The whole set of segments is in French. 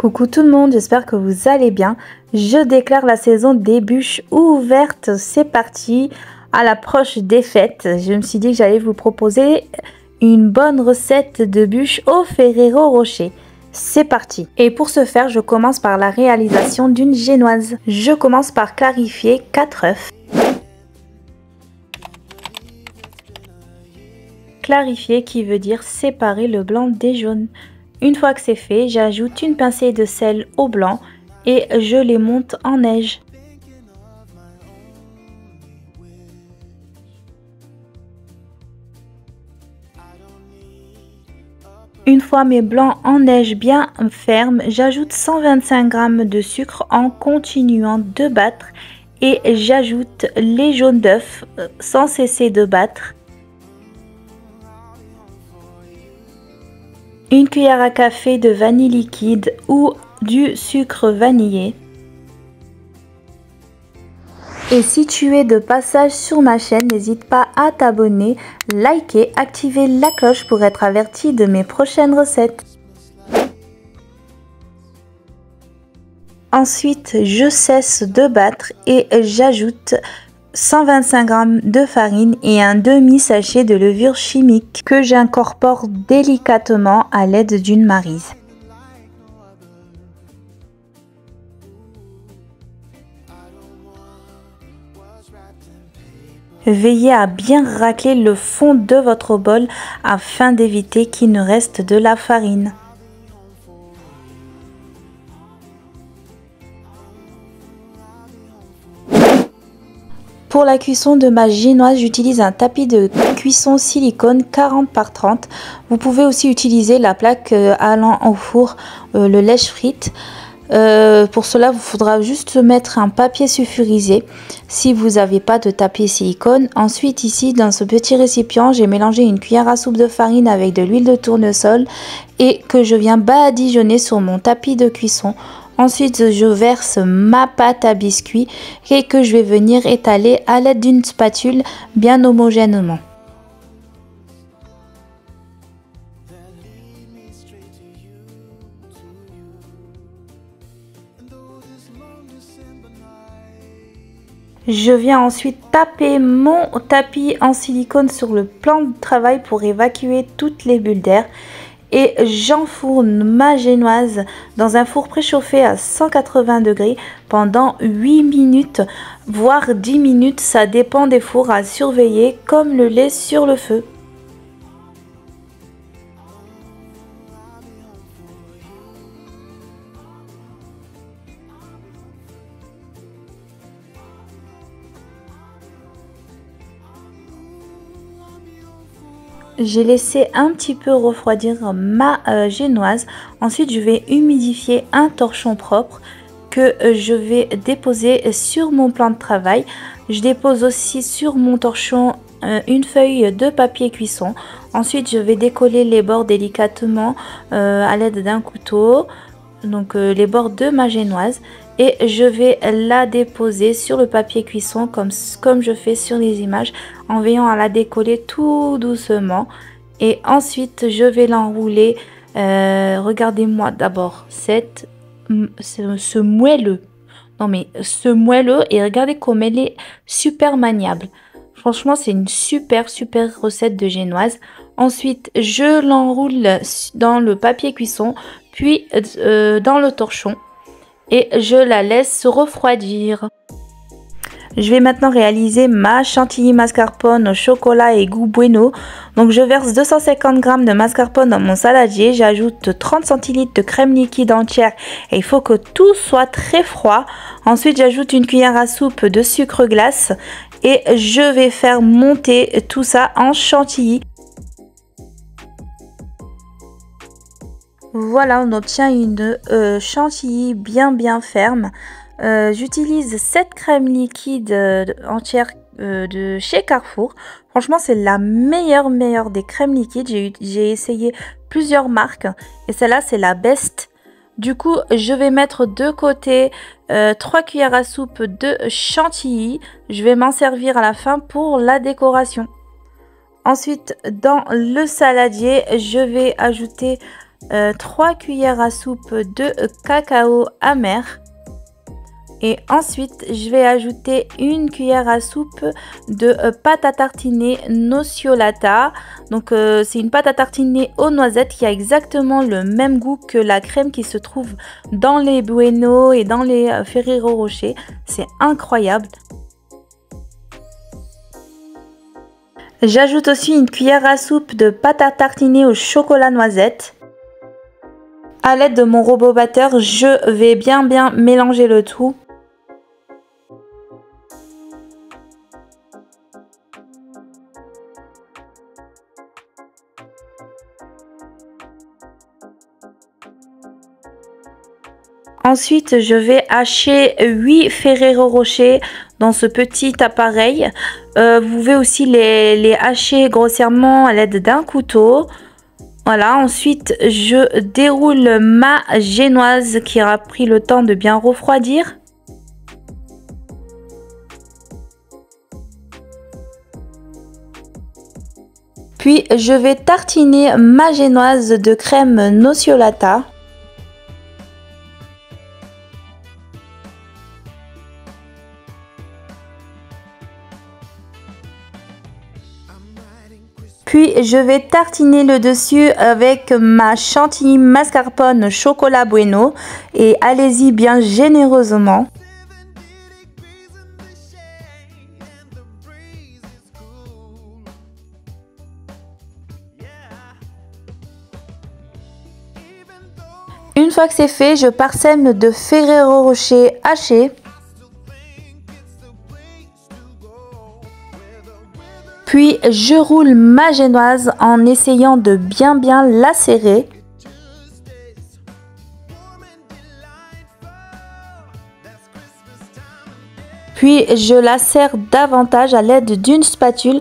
Coucou tout le monde, j'espère que vous allez bien. Je déclare la saison des bûches ouverte. C'est parti à l'approche des fêtes. Je me suis dit que j'allais vous proposer une bonne recette de bûches au Ferrero Rocher. C'est parti. Et pour ce faire, je commence par la réalisation d'une génoise. Je commence par clarifier 4 œufs. Clarifier qui veut dire séparer le blanc des jaunes. Une fois que c'est fait, j'ajoute une pincée de sel au blanc et je les monte en neige. Une fois mes blancs en neige bien fermes, j'ajoute 125 g de sucre en continuant de battre et j'ajoute les jaunes d'œufs sans cesser de battre. Une cuillère à café de vanille liquide ou du sucre vanillé. Et si tu es de passage sur ma chaîne, n'hésite pas à t'abonner, liker, activer la cloche pour être averti de mes prochaines recettes. Ensuite, je cesse de battre et j'ajoute 125 g de farine et un demi-sachet de levure chimique que j'incorpore délicatement à l'aide d'une maryse. Veillez à bien racler le fond de votre bol afin d'éviter qu'il ne reste de la farine. Pour la cuisson de ma génoise, j'utilise un tapis de cuisson silicone 40 par 30. Vous pouvez aussi utiliser la plaque allant au four, le lèche-frites. Pour cela, il faudra juste mettre un papier sulfurisé si vous n'avez pas de tapis silicone. Ensuite, ici, dans ce petit récipient, j'ai mélangé une cuillère à soupe de farine avec de l'huile de tournesol et que je viens badigeonner sur mon tapis de cuisson. Ensuite, je verse ma pâte à biscuits et que je vais venir étaler à l'aide d'une spatule bien homogènement. Je viens ensuite taper mon tapis en silicone sur le plan de travail pour évacuer toutes les bulles d'air. Et j'enfourne ma génoise dans un four préchauffé à 180 degrés pendant 8 minutes, voire 10 minutes, ça dépend des fours à surveiller comme le lait sur le feu. J'ai laissé un petit peu refroidir ma génoise. Ensuite, je vais humidifier un torchon propre que je vais déposer sur mon plan de travail. Je dépose aussi sur mon torchon une feuille de papier cuisson. Ensuite, je vais décoller les bords délicatement à l'aide d'un couteau. Donc les bords de ma génoise. Et je vais la déposer sur le papier cuisson comme je fais sur les images en veillant à la décoller tout doucement. Et ensuite je vais l'enrouler. Regardez-moi d'abord ce moelleux. Non mais ce moelleux, et regardez comme elle est super maniable. Franchement c'est une super recette de génoise. Ensuite je l'enroule dans le papier cuisson puis dans le torchon. Et je la laisse refroidir. Je vais maintenant réaliser ma chantilly mascarpone au chocolat et goût bueno. Donc je verse 250 g de mascarpone dans mon saladier. J'ajoute 30 centilitres de crème liquide entière et il faut que tout soit très froid. Ensuite j'ajoute une cuillère à soupe de sucre glace et je vais faire monter tout ça en chantilly. Voilà, on obtient une chantilly bien ferme. J'utilise cette crème liquide entière de chez Carrefour. Franchement, c'est la meilleure des crèmes liquides. J'ai essayé plusieurs marques et celle-là, c'est la best. Du coup, je vais mettre de côté 3 cuillères à soupe de chantilly. Je vais m'en servir à la fin pour la décoration. Ensuite, dans le saladier, je vais ajouter 3 cuillères à soupe de cacao amer. Et ensuite, je vais ajouter 1 cuillère à soupe de pâte à tartiner Nociolata. Donc, c'est une pâte à tartiner aux noisettes qui a exactement le même goût que la crème qui se trouve dans les Bueno et dans les Ferrero Rocher. C'est incroyable. J'ajoute aussi 1 cuillère à soupe de pâte à tartiner au chocolat noisette. À l'aide de mon robot batteur, je vais bien mélanger le tout. Ensuite, je vais hacher 8 Ferrero Rocher dans ce petit appareil. Vous pouvez aussi les hacher grossièrement à l'aide d'un couteau. Voilà, ensuite je déroule ma génoise qui aura pris le temps de bien refroidir. Puis je vais tartiner ma génoise de crème Nociolata. Puis je vais tartiner le dessus avec ma chantilly mascarpone chocolat bueno et allez-y bien généreusement. Une fois que c'est fait, je parsème de Ferrero Rocher haché. Puis je roule ma génoise en essayant de bien la serrer. Puis je la serre davantage à l'aide d'une spatule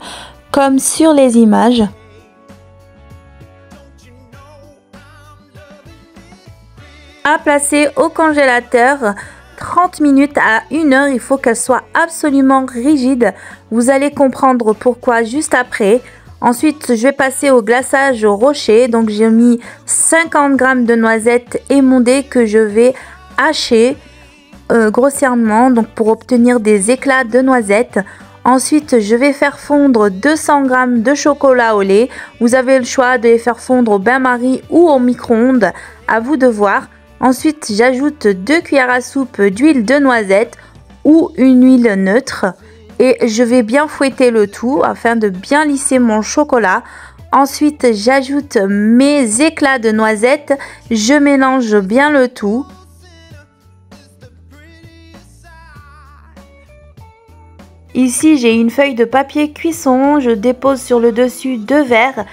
comme sur les images. À placer au congélateur 30 minutes à 1 heure, il faut qu'elle soit absolument rigide. Vous allez comprendre pourquoi juste après. Ensuite, je vais passer au glaçage au rocher. Donc, j'ai mis 50 g de noisettes émondées que je vais hacher grossièrement donc pour obtenir des éclats de noisettes. Ensuite, je vais faire fondre 200 g de chocolat au lait. Vous avez le choix de les faire fondre au bain-marie ou au micro-ondes. À vous de voir. Ensuite, j'ajoute 2 cuillères à soupe d'huile de noisette ou une huile neutre et je vais bien fouetter le tout afin de bien lisser mon chocolat. Ensuite, j'ajoute mes éclats de noisette, je mélange bien le tout. Ici, j'ai une feuille de papier cuisson, je dépose sur le dessus 2 verres.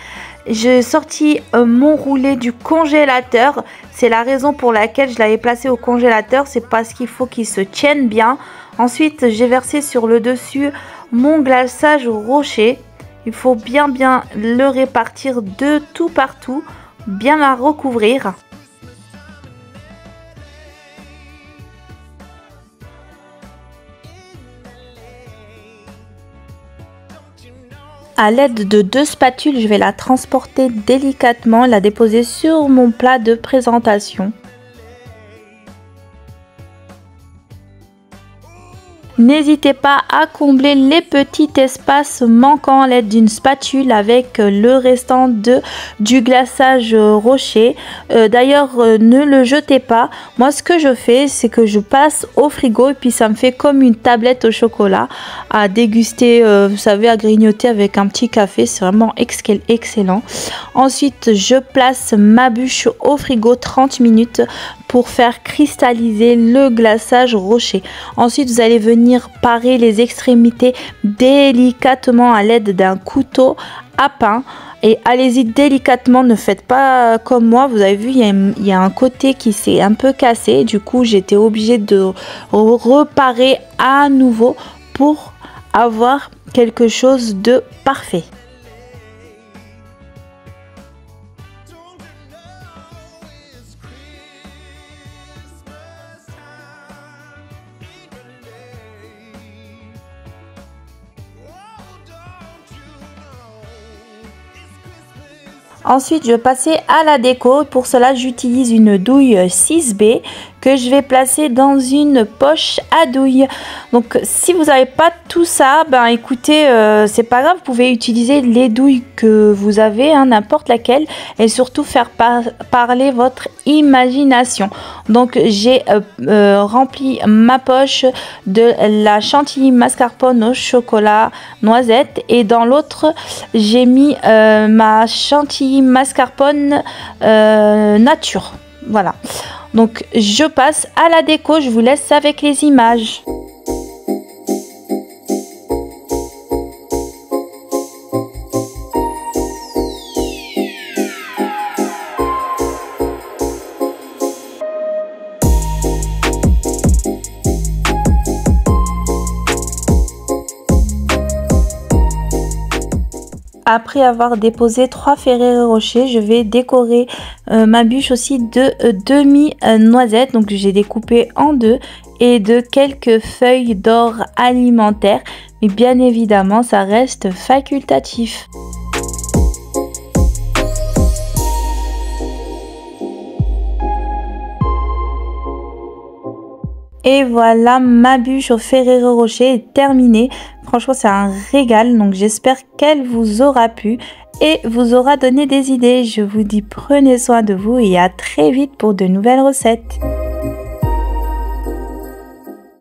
J'ai sorti mon roulé du congélateur. C'est la raison pour laquelle je l'avais placé au congélateur. C'est parce qu'il faut qu'il se tienne bien. Ensuite, j'ai versé sur le dessus mon glaçage au rocher. Il faut bien le répartir de tout partout. Bien la recouvrir. À l'aide de 2 spatules, je vais la transporter délicatement, la déposer sur mon plat de présentation. N'hésitez pas à combler les petits espaces manquants à l'aide d'une spatule avec le restant du glaçage rocher. D'ailleurs, ne le jetez pas. Moi, ce que je fais, c'est que je passe au frigo et puis ça me fait comme une tablette au chocolat à déguster, vous savez, à grignoter avec un petit café. C'est vraiment excellent. Ensuite, je place ma bûche au frigo 30 minutes pour faire cristalliser le glaçage rocher. Ensuite, vous allez venir parer les extrémités délicatement à l'aide d'un couteau à pain. Et allez-y délicatement, ne faites pas comme moi. Vous avez vu, il y a un côté qui s'est un peu cassé. Du coup, j'étais obligée de reparer à nouveau pour avoir quelque chose de parfait. Ensuite, je vais passer à la déco. Pour cela, j'utilise une douille 6B que je vais placer dans une poche à douille. Donc, si vous n'avez pas tout ça, ben écoutez, c'est pas grave, vous pouvez utiliser les douilles que vous avez, hein, n'importe laquelle, et surtout faire parler votre imagination. Donc, j'ai rempli ma poche de la chantilly mascarpone au chocolat noisette, et dans l'autre, j'ai mis ma chantilly mascarpone nature. Voilà. Donc je passe à la déco, je vous laisse avec les images. Après avoir déposé 3 Ferrero Rocher, je vais décorer ma bûche aussi de demi-noisettes. Donc j'ai découpé en deux et de quelques feuilles d'or alimentaire. Mais bien évidemment, ça reste facultatif. Et voilà, ma bûche au Ferrero Rocher est terminée. Franchement, c'est un régal, donc j'espère qu'elle vous aura plu et vous aura donné des idées. Je vous dis prenez soin de vous et à très vite pour de nouvelles recettes.